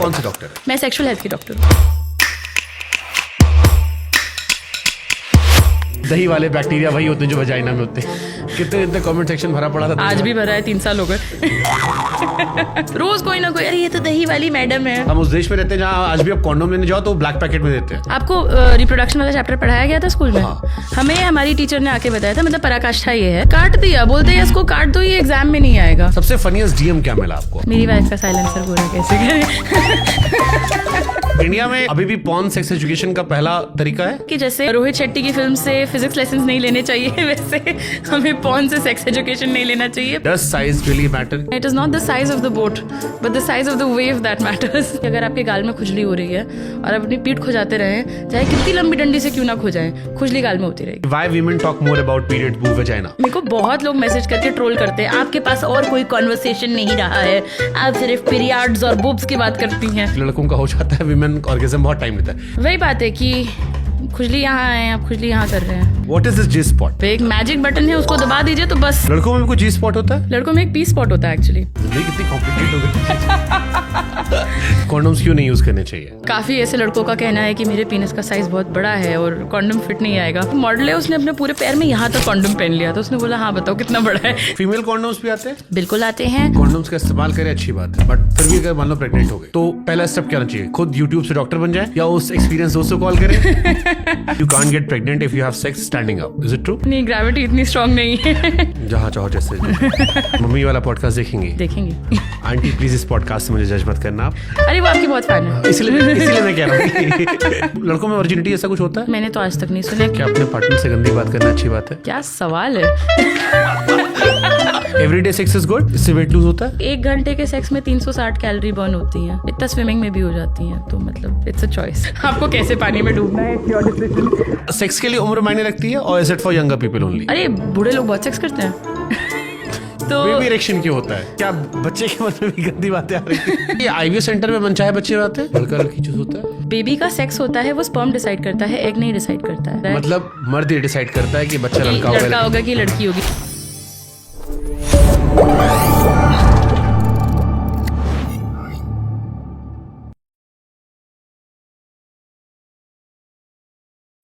कौन से डॉक्टर है? मैं सेक्सुअल हेल्थ की डॉक्टर हूँ। दही वाले बैक्टीरिया वही होते हैं जो वजाइना में होते हैं। कितने कमेंट सेक्शन भरा पड़ा था। आज भी भरा है, 3 साल हो गए। रोज कोई ना कोई, अरे ये तो दही वाली मैडम है। हम उस देश में रहते हैं जहाँ आज भी आप कॉन्डोम लेने जाओ तो ब्लैक पैकेट में देते हैं। आपको रिप्रोडक्शन वाला चैप्टर पढ़ाया गया था स्कूल में? हाँ। हमें हमारी टीचर ने आके बताया था, मतलब पराकाष्ठा ये है, काट दिया, बोलते हैं इसको काट दो, ये एग्जाम में नहीं आएगा। सबसे फनीएस्ट डीएम क्या मिला आपको? मेरी वाइफ का साइलेंसर पूरा कैसे करें? इंडिया में अभी भी पॉर्न सेक्स एजुकेशन का पहला तरीका है कि जैसे रोहित शेट्टी की फिल्म से फिजिक्स लेसन्स नहीं लेने चाहिए, वैसे हमें पॉर्न से सेक्स एजुकेशन नहीं लेना चाहिए। Does size really matter? It is not the size of the boat, but the size of the wave that matters. अगर आपके गाल में खुजली हो रही है और आप अपनी पीठ खुजाते रहें, चाहे कितनी लंबी डंडी से क्यों ना खुजाएं, खुजली गाल में होती रहेगी। Why women talk more about period, boob, vagina? मेरे को बहुत लोग मैसेज करके ट्रोल करते हैं, आपके पास और कोई कॉन्वर्सेशन नहीं रहा है, आप सिर्फ पीरियड्स और बूब्स की बात करती हैं। लड़कों का हो जाता है, विमेन ऑर्गेज्म बहुत टाइम लेता है। वही बात है कि खुजली यहाँ है, आप खुजली यहाँ कर रहे हैं। What is this G spot? एक मैजिक बटन है, उसको दबा दीजिए तो बस। लड़कों में भी कोई G spot होता है? लड़कों में एक पी स्पॉट होता है एक्चुअली। जिंदगी कितनी कॉम्प्लिकेट हो गई। कॉन्डोम्स क्यों नहीं यूज करने चाहिए? काफी ऐसे लड़कों का कहना है कि मेरे पीनस का साइज बहुत बड़ा है और कॉन्डम फिट नहीं आएगा। मॉडल है, उसने अपने पूरे पैर में यहाँ तक कॉन्डम पहन लिया, तो उसने बोला हाँ बताओ कितना बड़ा है। फीमेल कॉन्डोम्स भी आते हैं? बिल्कुल आते हैं। कॉन्डोम्स का इस्तेमाल करें अच्छी बात है, बट फिर भी अगर मान लो प्रेग्नेंट हो गए तो पहला स्टेप क्या होना चाहिए? खुद यूट्यूब से डॉक्टर बन जाए या उस एक्सपीरियंस दोस्त को कॉल करें? You can't get pregnant if you have sex standing up, is it true? नहीं, ग्रेविटी इतनी स्ट्रांग नहीं है। जहाँ चाहो जैसे। मम्मी वाला पॉडकास्ट देखेंगे? देखेंगे। आंटी प्लीज इस पॉडकास्ट से मुझे जज मत करना आप। अरे वो आपकी बहुत फैन है। इसलिए मैं कह रहा हूँ। लड़कों में वर्जिनिटी ऐसा कुछ होता है? मैंने तो आज तक नहीं सुना। क्या अपने पार्टनर से गंदी बात करना अच्छी बात है? क्या सवाल है। एवरीडे सेक्स इज गुड, इससे वेट लूज होता है? 1 घंटे के सेक्स में 360 कैलोरी बर्न होती है, इतना स्विमिंग में भी हो जाती है, तो मतलब इट्स अ चॉइस, आपको कैसे पानी में डूबना है। सेक्स के लिए उम्र मायने रखती है और is it for younger people only? अरे बूढ़े लोग बहुत सेक्स करते हैं। तो बेबी इरेक्शन क्यों होता है? क्या बच्चे के मन में भी गंदी बातें आ रही हैं? ये आईवीएफ सेंटर में मनचाहे बच्चे आते हैं? लड़का लड़की चूज होता है? बेबी का सेक्स होता है, वो स्पर्म डिसाइड करता है, एग नहीं डिसाइड करता है। मतलब मर्द ये डिसाइड करता है कि बच्चा लड़का होगा कि लड़की होगी।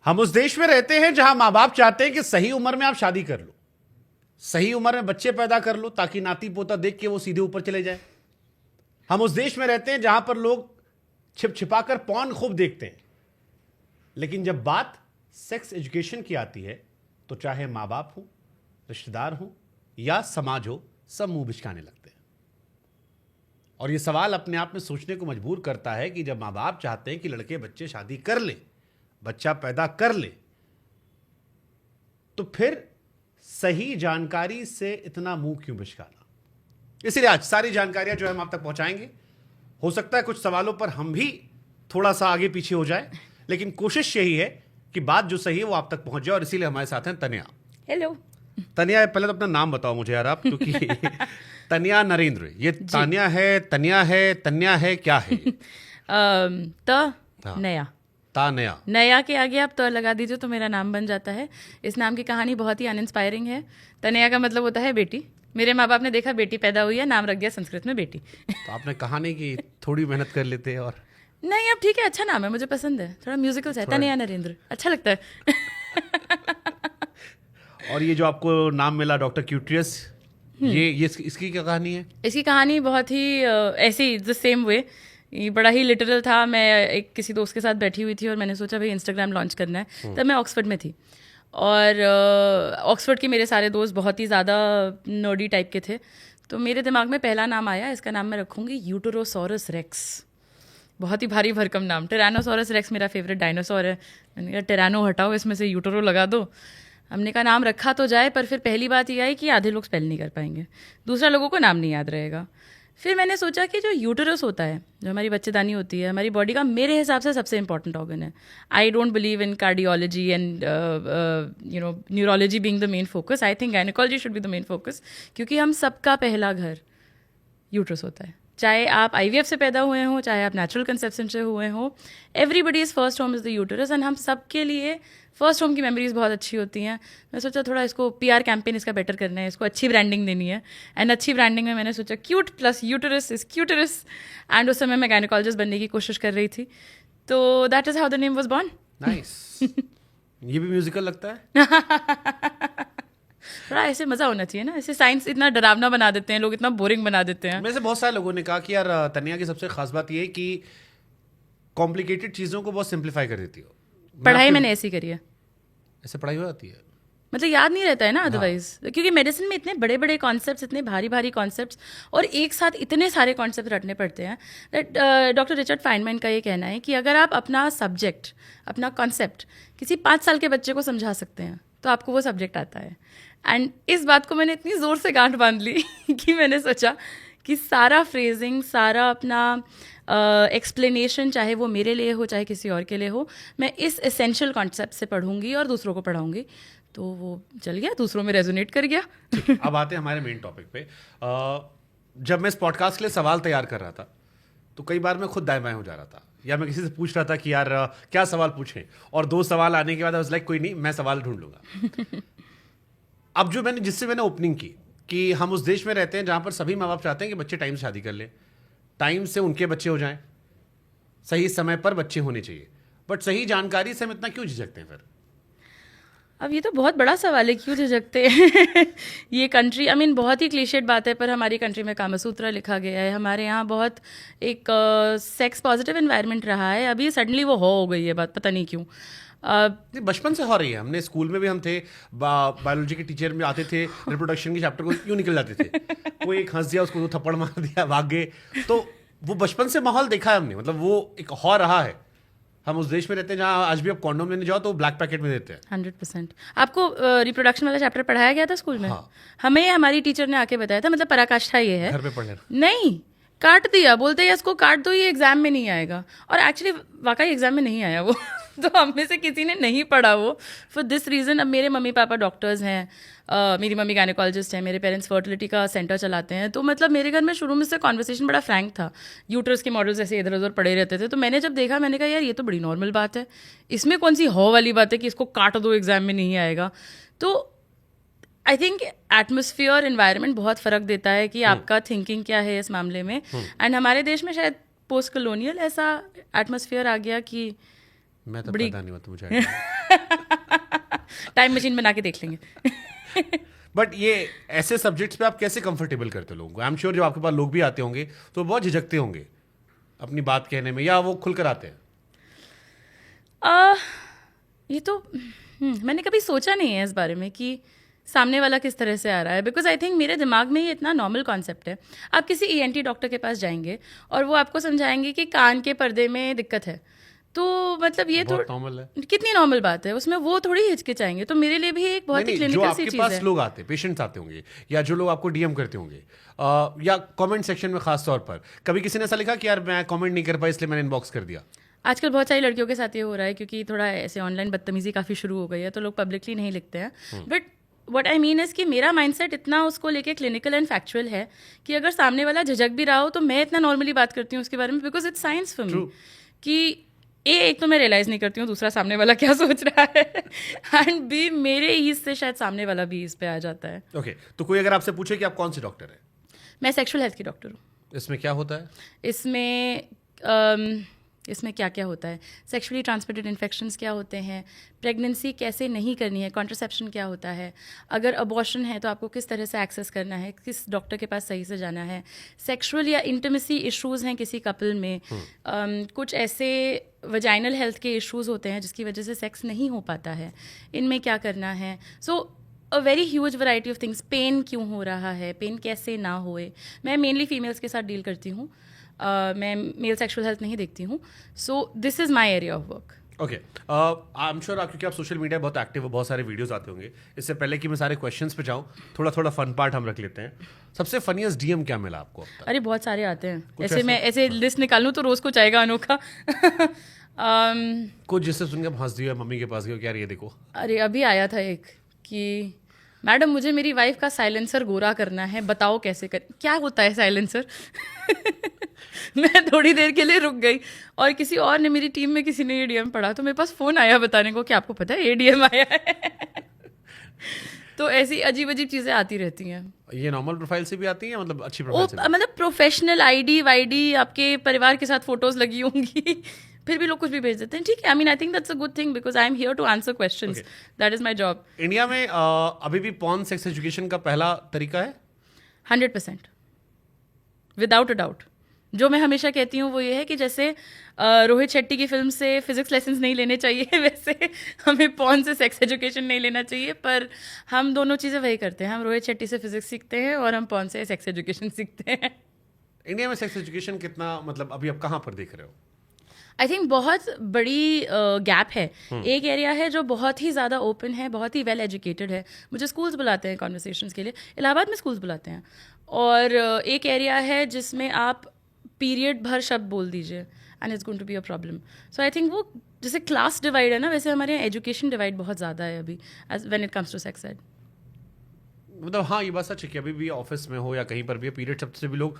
हम उस देश में रहते हैं जहां माँ बाप चाहते हैं कि सही उम्र में आप शादी कर लो, सही उम्र में बच्चे पैदा कर लो ताकि नाती पोता देख के वो सीधे ऊपर चले जाए। हम उस देश में रहते हैं जहां पर लोग छिप छिपाकर पॉर्न खूब देखते हैं, लेकिन जब बात सेक्स एजुकेशन की आती है तो चाहे माँ बाप हो, रिश्तेदार हो या समाज हो, सब मुंह बिचकाने लगते हैं। और यह सवाल अपने आप में सोचने को मजबूर करता है कि जब माँ बाप चाहते हैं कि लड़के बच्चे शादी कर ले, बच्चा पैदा कर ले, तो फिर सही जानकारी से इतना मुंह क्यों बिचकाना? इसलिए आज सारी जानकारियां जो हम आप तक पहुंचाएंगे। हो सकता है कुछ सवालों पर हम भी थोड़ा सा आगे पीछे हो जाए, लेकिन कोशिश यही है कि बात जो सही है वो आप तक पहुंच जाए। और इसीलिए हमारे साथ हैं तनिया। हेलो तनिया, पहले तो अपना नाम बताओ मुझे यार आप, क्योंकि तनिया नरेंद्र, ये तानिया है, तनिया है, तन्या है, क्या है? नया तानया, नया के आगे आप तो लगा दीजिए तो मेरा नाम बन जाता है। इस नाम की कहानी बहुत ही अनइंस्पायरिंग है। तनया का मतलब होता है बेटी। मेरे माँ बाप ने देखा बेटी पैदा हुई है, नाम रख दिया संस्कृत में बेटी। तो आपने कहा नहीं कि थोड़ी मेहनत कर लेते? और नहीं, अब ठीक है, अच्छा नाम है, मुझे पसंद है, थोड़ा म्यूजिकल है। तनया नरेंद्र अच्छा लगता है। और ये जो आपको नाम मिला डॉक्टर क्यूट्रियस, ये इसकी क्या कहानी है? इसकी कहानी बहुत ही ऐसी द सेम वे, ये बड़ा ही लिटरल था। मैं एक किसी दोस्त के साथ बैठी हुई थी और मैंने सोचा भाई इंस्टाग्राम लॉन्च करना है। तब मैं ऑक्सफोर्ड में थी और ऑक्सफोर्ड के मेरे सारे दोस्त बहुत ही ज़्यादा नर्डी टाइप के थे, तो मेरे दिमाग में पहला नाम आया, इसका नाम मैं रखूँगी यूटेरोसॉरस रेक्स। बहुत ही भारी भरकम नाम। टिरानोसॉरस रेक्स मेरा फेवरेट डायनासोर है। मैंने कहा टिरानो हटाओ, इसमें से यूटेरो लगा दो। हमने कहा नाम रखा तो जाए, पर फिर पहली बात ये आई कि आधे लोग स्पेल नहीं कर पाएंगे, दूसरा लोगों को नाम नहीं याद रहेगा। फिर मैंने सोचा कि जो यूटेरस होता है, जो हमारी बच्चेदानी होती है, हमारी बॉडी का मेरे हिसाब से सबसे इंपॉर्टेंट ऑर्गन है। I don't believe in cardiology and neurology being the main focus. I think gynaecology should be the main focus, क्योंकि हम सबका पहला घर यूट्रस होता है। चाहे आप IVF से पैदा हुए हों, चाहे आप नेचुरल कंसेप्शन से हुए हों, everybody's first home is the uterus, and हम सब के लिए फर्स्ट होम की मेमोरीज बहुत अच्छी होती हैं. मैं सोचा थोड़ा इसको PR कैंपेन इसका बेटर करना है, इसको अच्छी ब्रांडिंग देनी है. एंड अच्छी ब्रांडिंग में मैंने सोचा cute plus uterus is cuterus. And उस समय मैं गायनेकोलॉजिस्ट बनने की कोशिश कर रही थी. तो that is how the name was born. Nice. ये भी म्यूजिकल लगता है. थोड़ा ऐसे मजा होना चाहिए ना. ऐसे साइंस इतना डरावना बना देते हैं लोग, इतना बोरिंग बना देते हैं. में से बहुत सारे लोगों ने कहा कि यार तनिया की सबसे खास बात ये है कि कॉम्प्लिकेटेड चीज़ों को बहुत सिंप्लीफाई कर देती हो. पढ़ाई मैंने ऐसी करी है. ऐसे पढ़ाई हो जाती है. मतलब याद नहीं रहता है ना अदरवाइज. क्योंकि मेडिसिन में इतने बड़े बड़े कॉन्सेप्ट्स, इतने भारी भारी कॉन्सेप्ट्स और एक साथ इतने सारे कॉन्सेप्ट रटने पड़ते हैं. दैट डॉक्टर रिचर्ड फाइनमैन का ये कहना है कि अगर आप अपना सब्जेक्ट, अपना कॉन्सेप्ट किसी 5 साल के बच्चे को समझा सकते हैं तो आपको वो सब्जेक्ट आता है. एंड इस बात को मैंने इतनी ज़ोर से गांठ बांध ली कि मैंने सोचा कि सारा फ्रेजिंग, सारा अपना एक्सप्लेनेशन, चाहे वो मेरे लिए हो चाहे किसी और के लिए हो, मैं इस एसेंशियल कॉन्सेप्ट से पढ़ूंगी और दूसरों को पढ़ाऊंगी. तो वो चल गया, दूसरों में रेजोनेट कर गया. अब आते हैं हमारे मेन टॉपिक पे. जब मैं इस पॉडकास्ट के लिए सवाल तैयार कर रहा था तो कई बार मैं खुद दाएं बाएं हो जा रहा था, या मैं किसी से पूछ रहा था कि यार क्या सवाल पूछें, और 2 सवाल आने के बाद आई वाज लाइक कोई नहीं, मैं सवाल ढूंढ लूंगा. अब जो जिससे मैंने ओपनिंग की कि हम उस देश में रहते हैं जहां पर सभी माँ बाप चाहते हैं कि बच्चे टाइम से शादी कर ले, टाइम से उनके बच्चे हो जाएं, सही समय पर बच्चे होने चाहिए, बट सही जानकारी से हम इतना क्यों झिझकते हैं फिर? अब ये तो बहुत बड़ा सवाल है, क्यों झिझकते हैं. ये कंट्री, आई मीन बहुत ही क्लीशेड बात है, पर हमारी कंट्री में कामसूत्र लिखा गया है. हमारे यहाँ बहुत एक सेक्स पॉजिटिव एनवायरनमेंट रहा है. अभी सडनली वो हो गई है बात, पता नहीं क्यों. बचपन से हो रही है. हमने स्कूल में भी हम थे, बायोलॉजी के टीचर में आते थे, रिप्रोडक्शन के चैप्टर को क्यों निकल जाते थे, कोई एक हंस दिया, उसको 2 थप्पड़ मार दिया, भाग गए. तो वो बचपन से माहौल देखा है हमने, मतलब वो एक हो रहा है. हम उस देश में रहते हैं जहाँ आज भी आप कॉन्डोम लेने जाओ तो ब्लैक पैकेट में देते हैं. 100%. आपको रिप्रोडक्शन वाला चैप्टर पढ़ाया गया था स्कूल में? हाँ. हमें हमारी टीचर ने आके बताया था. मतलब पराकाष्ठा ये है, घर पे पढ़ लेना. नहीं, काट दिया, बोलते हैं इसको काट दो, ये एग्जाम में नहीं आएगा. और एक्चुअली वाकई एग्जाम में नहीं आया वो. तो हम में से किसी ने नहीं पढ़ा वो. फॉर दिस रीज़न अब मेरे मम्मी पापा डॉक्टर्स हैं, मेरी मम्मी गायनेकोलॉजिस्ट हैं, मेरे पेरेंट्स फर्टिलिटी का सेंटर चलाते हैं. तो मतलब मेरे घर में शुरू में से कॉन्वर्सेशन बड़ा फ्रैंक था. यूट्रस के मॉडल्स ऐसे इधर उधर पड़े रहते थे. तो मैंने जब देखा, मैंने कहा यार ये तो बड़ी नॉर्मल बात है, इसमें कौन सी हो वाली बात है कि इसको काट दो एग्जाम में नहीं आएगा. तो आई थिंक एटमोसफियर, एनवायरनमेंट बहुत फ़र्क देता है कि आपका थिंकिंग क्या है इस मामले में. एंड हमारे देश में शायद पोस्ट कॉलोनियल ऐसा एटमोसफियर आ गया कि मैं तो पता नहीं, तो मुझे टाइम मशीन बना के देख लेंगे. बट ये ऐसे सब्जेक्ट्स पे आप कैसे कंफर्टेबल करते हो लोगों को? आई एम श्योर जब आपके पास लोग भी आते होंगे तो बहुत झिझकते होंगे अपनी बात कहने में, या वो खुलकर आते हैं? ये तो मैंने कभी सोचा नहीं है इस बारे में कि सामने वाला किस तरह से आ रहा है. बिकॉज आई थिंक मेरे दिमाग में ये इतना नॉर्मल कॉन्सेप्ट है. आप किसी ENT डॉक्टर के पास जाएंगे और वो आपको समझाएंगे कि कान के पर्दे में दिक्कत है, तो मतलब ये तो नॉर्मल है. कितनी नॉर्मल बात है, उसमें वो थोड़ी हिचकिचाएंगे. तो मेरे लिए भी एक बहुत ही जो क्लिनिकल सी आपके चीज़ पास है. लोग आते, पेशेंट्स आते होंगे, या जो लोग आपको DM करते होंगे, या कमेंट सेक्शन में खास तौर पर कभी किसी ने ऐसा लिखा कि यार मैं कमेंट नहीं कर पाया इसलिए मैंने इनबॉक्स कर दिया? आजकल बहुत सारी लड़कियों के साथ ये हो रहा है, क्योंकि थोड़ा ऐसे ऑनलाइन बदतमीजी काफ़ी शुरू हो गई है, तो लोग पब्लिकली नहीं लिखते हैं. But what I mean is कि मेरा माइंडसेट इतना उसको लेके क्लिनिकल एंड फैक्चुअल है कि अगर सामने वाला झिझक भी रहा हो तो मैं इतना नॉर्मली बात करती हूँ उसके बारे में, because it's science for me. कि एक तो मैं रियलाइज़ नहीं करती हूँ दूसरा सामने वाला क्या सोच रहा है, एंड बी मेरे ईज से शायद सामने वाला भी ईज पे आ जाता है. ओके, तो कोई अगर आपसे पूछे कि आप कौन से डॉक्टर हैं? मैं सेक्शुअल हेल्थ की डॉक्टर हूँ. इसमें क्या होता है? इसमें क्या क्या होता है, सेक्सुअली ट्रांसमिटेड इन्फेक्शंस क्या होते हैं, प्रेगनेंसी कैसे नहीं करनी है, कॉन्ट्रासेप्शन क्या होता है, अगर अबॉर्शन है तो आपको किस तरह से एक्सेस करना है, किस डॉक्टर के पास सही से जाना है, सेक्सुअल या इंटीमेसी इश्यूज़ हैं किसी कपल में, कुछ ऐसे वजाइनल हेल्थ के इश्यूज़ होते हैं जिसकी वजह से सेक्स नहीं हो पाता है, इनमें क्या करना है. So a very huge variety of things. Pain क्यों हो रहा है, पेन कैसे ना होए. मैं मेनली फीमेल्स के साथ डील करती हूँ, मैं मेल सेक्सुअल हेल्थ नहीं देखती हूँ. So this is my area of work. Okay, I am sure क्योंकि आप सोशल मीडिया बहुत एक्टिव हो, बहुत सारे वीडियोस आते होंगे. इससे पहले कि मैं सारे क्वेश्चंस पे जाऊँ, थोड़ा थोड़ा फन पार्ट हम रख लेते हैं. सबसे फनीस्ट DM क्या मिला आपको अब तक? अरे बहुत सारे आते हैं. ऐसा? मैं ऐसे लिस्ट निकालूँ तो रोज़ कुछ आएगा अनोखा. कुछ जिससे सुन के आप हंस दिए, मम्मी के पास गए कि यार ये देखो? अरे अभी आया था एक कि मैडम मुझे मेरी वाइफ का साइलेंसर गोरा करना है, बताओ कैसे कर। क्या होता है साइलेंसर? मैं थोड़ी देर के लिए रुक गई और किसी और ने, मेरी टीम में किसी ने ये डीएम पढ़ा तो मेरे पास फोन आया बताने को कि आपको पता है ये डीएम आया है। तो ऐसी अजीब अजीब चीजें आती रहती हैं। ये नॉर्मल प्रोफाइल से भी आती हैं, मतलब अच्छी प्रोफाइल से भी? मतलब प्रोफेशनल आईडी वाईडी, आपके परिवार के साथ फोटोज लगी होंगी, फिर भी लोग कुछ भी भेज देते हैं। ठीक है, I mean I think that's a good thing because I am here to answer questions, that is my job. India में अभी भी पॉर्न सेक्स एजुकेशन का पहला तरीका है? 100%, विदाउट अ डाउट। जो मैं हमेशा कहती हूँ वो ये है कि जैसे रोहित शेट्टी की फिल्म से फिजिक्स लेसन्स नहीं लेने चाहिए, वैसे हमें पॉर्न से सेक्स एजुकेशन नहीं लेना चाहिए। पर हम दोनों चीज़ें वही करते हैं, हम रोहित शेट्टी से फिजिक्स सीखते हैं और हम पॉर्न से सेक्स एजुकेशन सीखते हैं। इंडिया में सेक्स एजुकेशन कितना, मतलब अभी आप कहाँ पर देख रहे हो? आई थिंक बहुत बड़ी गैप है। एक एरिया है जो बहुत ही ज़्यादा ओपन है, बहुत ही वेल एजुकेटेड है, मुझे स्कूल्स बुलाते हैं कॉन्वर्सेशंस के लिए, इलाहाबाद में स्कूल्स बुलाते हैं। और एक एरिया है जिसमें आप पीरियड भर शब्द बोल दीजिए and it's going to be a problem. So I think वो जैसे क्लास डिवाइड है ना, वैसे हमारे यहाँ एजुकेशन डिवाइड बहुत ज़्यादा है अभी when it comes to sex ed. मतलब हाँ, ये बात सच है कि अभी भी ऑफिस में हो या कहीं पर भी पीरियड शब्द से भी लोग,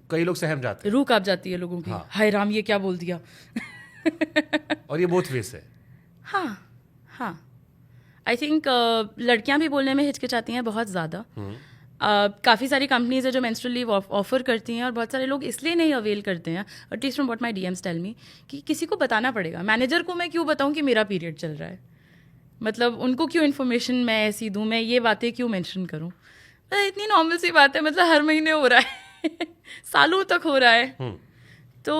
कई लोग सहम जाते हैं, रूह कांप जाती है लोगों की। हाँ। हाय राम, ये क्या बोल दिया। और ये बोथ वे से। हाँ हाँ, आई थिंक लड़कियां भी बोलने में हिचकिचाती हैं बहुत ज़्यादा। काफ़ी सारी कंपनीज है जो मेंस्ट्रुअल लीव ऑफर करती हैं और बहुत सारे लोग इसलिए नहीं अवेल करते हैं, at least from what my DMs tell me, कि किसी को बताना पड़ेगा। मैनेजर को मैं क्यों बताऊं कि मेरा पीरियड चल रहा है? मतलब उनको क्यों इन्फॉर्मेशन मैं ऐसी दूं, मैं ये बातें क्यों मेंशन करूं? इतनी नॉर्मल सी बात है, मतलब हर महीने हो रहा है सालों तक हो रहा है। तो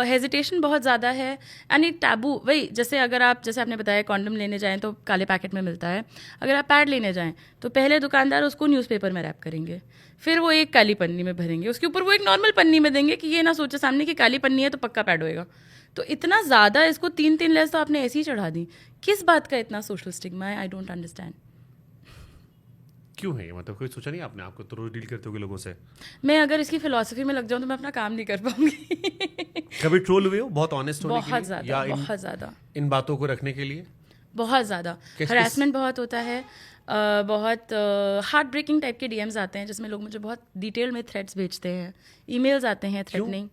हेजिटेशन बहुत ज़्यादा है एंड एक टैबू। वही जैसे अगर आप, जैसे आपने बताया कॉन्डम लेने जाएं तो काले पैकेट में मिलता है, अगर आप पैड लेने जाएं तो पहले दुकानदार उसको न्यूज़पेपर में रैप करेंगे, फिर वो एक काली पन्नी में भरेंगे, उसके ऊपर वो एक नॉर्मल पन्नी में देंगे कि ये ना सोचे सामने कि काली पन्नी है तो पक्का पैड होएगा। तो इतना ज़्यादा इसको 3-3 लेयर्स तो आपने ऐसे ही चढ़ा दी। किस बात का इतना सोशल स्टिग्मा है? I don't understand. क्यों है ये? मतलब कोई सोचा नहीं आपने? आपको तो रोज डील करते होगे लोगों से। मैं अगर इसकी फिलॉसफी में लग जाऊं तो मैं अपना काम नहीं कर पाऊंगी। कभी ट्रोल हुए हो बहुत ऑनेस्ट होने के लिए? बहुत ज़्यादा, या बहुत ज़्यादा, इन बातों को रखने के लिए? बहुत ज़्यादा हरासमेंट बहुत होता है। बहुत हार्ट ब्रेकिंग टाइप के डीएम्स आते हैं जिसमें लोग मुझे बहुत डिटेल में थ्रेट्स भेजते हैं, ईमेल्स आते हैं थ्रेटनिंग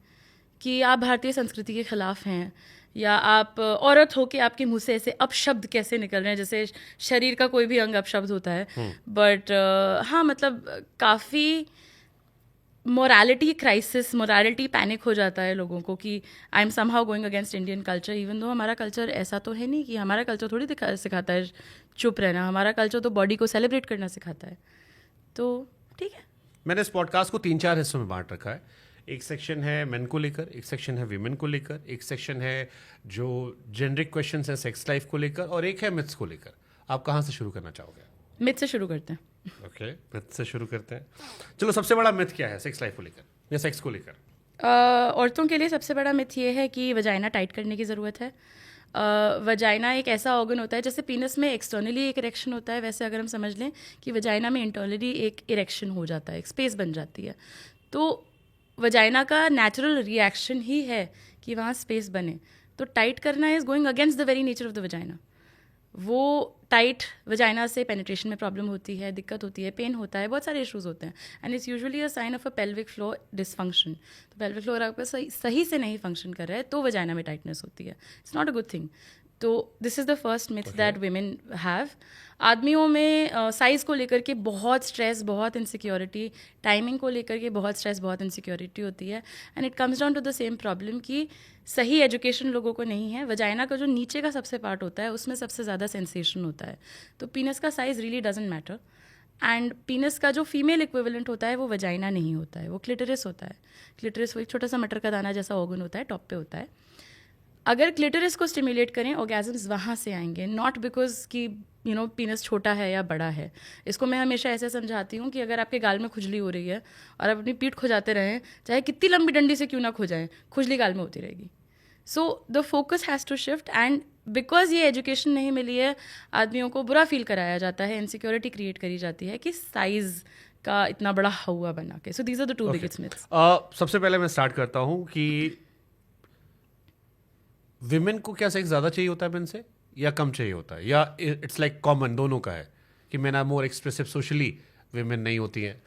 कि आप भारतीय संस्कृति के खिलाफ हैं, या आप औरत हो के आपके मुंह से ऐसे अपशब्द कैसे निकल रहे हैं, जैसे शरीर का कोई भी अंग अपशब्द होता है। बट हाँ, मतलब काफ़ी मोरालिटी क्राइसिस, मोरालिटी पैनिक हो जाता है लोगों को कि I am somehow going against Indian culture, even though हमारा कल्चर ऐसा तो है नहीं। कि हमारा कल्चर थोड़ी सिखाता है चुप रहना, हमारा कल्चर तो बॉडी को सेलिब्रेट करना सिखाता है। तो ठीक है, मैंने इस पॉडकास्ट को 3-4 हिस्सों में बांट रखा है। एक सेक्शन है मेन को लेकर, एक सेक्शन है वीमेन को लेकर, एक सेक्शन है जो जेनरिक क्वेश्चंस है सेक्स लाइफ को लेकर, और एक है मिथ्स को लेकर। आप कहाँ से शुरू करना चाहोगे? मिथ से शुरू करते हैं। ओके, मिथ से शुरू करते हैं। चलो, सबसे बड़ा मिथ क्या है सेक्स लाइफ को लेकर या सेक्स को लेकर? औरतों के लिए सबसे बड़ा मिथ ये है कि वजाइना टाइट करने की ज़रूरत है। वजाइना एक ऐसा ऑर्गन होता है, जैसे पीनस में एक्सटर्नली एक इरेक्शन होता है, वैसे अगर हम समझ लें कि वजाइना में इंटरनली एक इरेक्शन हो जाता है, एक स्पेस बन जाती है। तो वजाइना का नेचुरल रिएक्शन ही है कि वहाँ स्पेस बने। तो टाइट करना is going against the very nature of the vagina. वो टाइट वजाइना से पेनिट्रेशन में प्रॉब्लम होती है, दिक्कत होती है, पेन होता है, बहुत सारे इश्यूज होते हैं and it's usually a sign of a pelvic floor dysfunction. तो पेल्विक फ्लोर आपका सही से नहीं फंक्शन कर रहा है तो वजाइना में टाइटनेस होती है। It's not a good thing. तो this is the first myth that women have. आदमियों में साइज़ को लेकर के बहुत स्ट्रेस, बहुत इनसिक्योरिटी, टाइमिंग को लेकर के बहुत स्ट्रेस, बहुत इनसिक्योरिटी होती है and it comes down to the same problem कि सही एजुकेशन लोगों को नहीं है। वजाइना का जो नीचे का सबसे पार्ट होता है उसमें सबसे ज़्यादा सेंसेशन होता है। तो पीनस का size really doesn't matter and पीनस का जो फीमेल इक्विवेलेंट होता है वो वजाइना नहीं होता है, वो क्लिटरिस होता है। क्लिटरिस वो एक छोटा सा मटर का दाना जैसा ऑर्गन होता है, टॉप पे होता है। अगर क्लिटरिस को स्टिमुलेट करें, ऑर्गेजम्स वहाँ से आएंगे, नॉट बिकॉज कि पीनस छोटा है या बड़ा है। इसको मैं हमेशा ऐसे समझाती हूँ कि अगर आपके गाल में खुजली हो रही है और आप अपनी पीठ खुजाते रहें, चाहे कितनी लंबी डंडी से क्यों ना खुजाएं, खुजली गाल में होती रहेगी। So the focus has to shift and because ये एजुकेशन नहीं मिली है, आदमियों को बुरा फील कराया जाता है, इनसिक्योरिटी क्रिएट करी जाती है कि साइज़ का इतना बड़ा हुआ बना के। So these are the two biggest myths. सबसे पहले मैं स्टार्ट करता हूँ कि विमेन को क्या सेक्स ज़्यादा चाहिए होता है मेन से, या कम चाहिए होता है, या इट्स लाइक कॉमन, दोनों का है? कि men are more expressive socially, women नहीं होती हैं?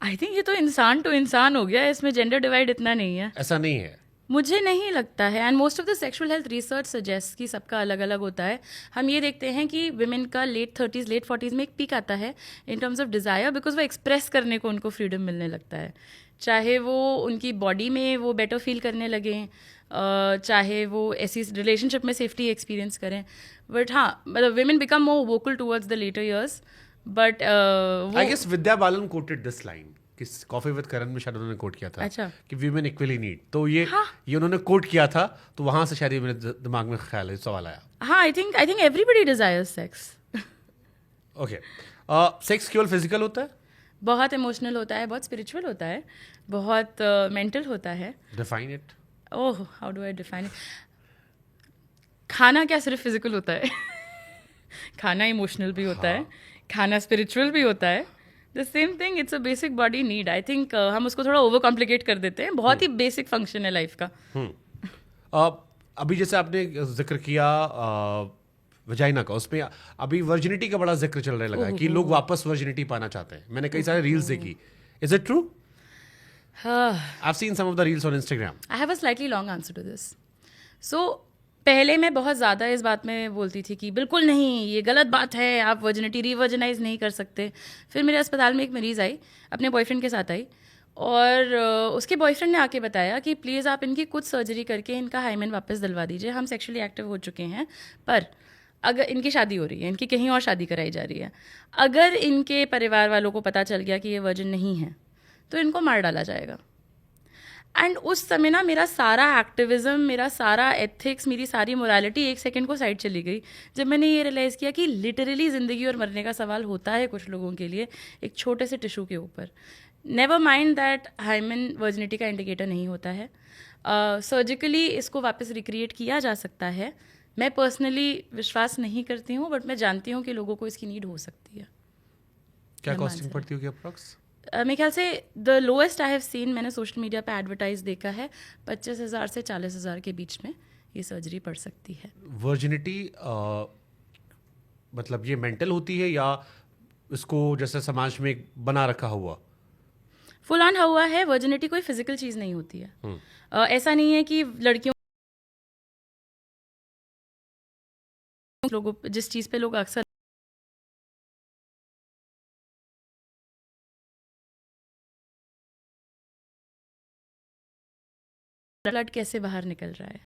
आई थिंक ये तो इंसान टू इंसान हो गया, इसमें जेंडर डिवाइड इतना नहीं है, ऐसा नहीं है। मुझे नहीं लगता है। And most of the sexual health research suggest कि सबका अलग अलग होता है। हम ये देखते हैं कि विमेन का लेट 30s लेट 40s में एक पीक आता है in terms of desire, because वो एक्सप्रेस करने को उनको फ्रीडम मिलने लगता है, चाहे वो उनकी बॉडी में वो बेटर फील करने लगें, चाहे वो ऐसी रिलेशनशिप में सेफ्टी एक्सपीरियंस करें। बट हाँ, मतलब women become more vocal towards the latter years, but I guess Vidya Balan quoted this line, कि कॉफी विद करण में शायद उन्होंने कोट किया था, अच्छा। कि वीमेन इक्वली नीड, तो ये उन्होंने कोट किया था, तो वहां से शायद ये मेरे दिमाग में ख्याल है, सवाल आया। हाँ, I think everybody desires sex. Okay, sex केवल फिजिकल होता है? बहुत इमोशनल होता है, बहुत स्पिरिचुअल होता है, बहुत मेंटल होता है। Define it. Oh, how do I define it? खाना क्या सिर्फ फिजिकल होता है? खाना इमोशनल भी होता है, खाना स्पिरिचुअल भी होता है। The same thing, it's a basic body need. I think हम उसको थोड़ा ओवर कॉम्प्लिकेट कर देते हैं, बहुत ही बेसिक फंक्शन है लाइफ का। अभी जैसे आपने जिक्र किया वजाइना का, उसमें अभी वर्जिनिटी का बड़ा जिक्र चल रहा लगा है कि लोग वापस वर्जिनिटी पाना चाहते हैं। मैंने कई सारे रील्स देखी। Is it true? I've seen some of the reels on Instagram. I have a slightly long answer to this. So पहले मैं बहुत ज़्यादा इस बात में बोलती थी कि बिल्कुल नहीं, ये गलत बात है, आप वर्जिनिटी रिवर्जनाइज नहीं कर सकते। फिर मेरे अस्पताल में एक मरीज़ आई, अपने बॉयफ्रेंड के साथ आई, और उसके बॉयफ्रेंड ने आके बताया कि प्लीज़ आप इनकी कुछ सर्जरी करके इनका हाइमेन वापस दिलवा दीजिए, हम सेक्शुअली एक्टिव हो चुके हैं, पर अगर इनकी शादी हो रही है, इनकी कहीं और शादी कराई जा रही है, अगर इनके परिवार वालों को पता चल गया कि ये वर्जिन नहीं है तो इनको मार डाला जाएगा। एंड उस समय ना मेरा सारा एक्टिविज्म, मेरा सारा एथिक्स, मेरी सारी मोरालिटी एक सेकंड को साइड चली गई, जब मैंने ये रियलाइज़ किया कि लिटरली ज़िंदगी और मरने का सवाल होता है कुछ लोगों के लिए एक छोटे से टिश्यू के ऊपर। Never mind that hymen virginity का इंडिकेटर नहीं होता है। सर्जिकली इसको वापस रिक्रिएट किया जा सकता है। मैं पर्सनली विश्वास नहीं करती हूँ, बट मैं जानती हूँ कि लोगों को इसकी नीड हो सकती है। क्या कॉस्टिंग पड़ती होगी अप्रॉक्स? मेरे ख्याल से the lowest I have seen, मैंने सोशल मीडिया पे एडवर्टाइज देखा है, 25,000 से 40,000 के बीच में ये सर्जरी पड़ सकती है। वर्जिनिटी मतलब ये मेंटल होती है या इसको जैसे समाज में एक बना रखा हुआ? फुल ऑन हुआ है, वर्जिनिटी कोई फिजिकल चीज़ नहीं होती है। ऐसा नहीं है कि लड़कियों लोगों जिस चीज़ पे लोग अक्सर ब्लड कैसे बाहर निकल रहा है,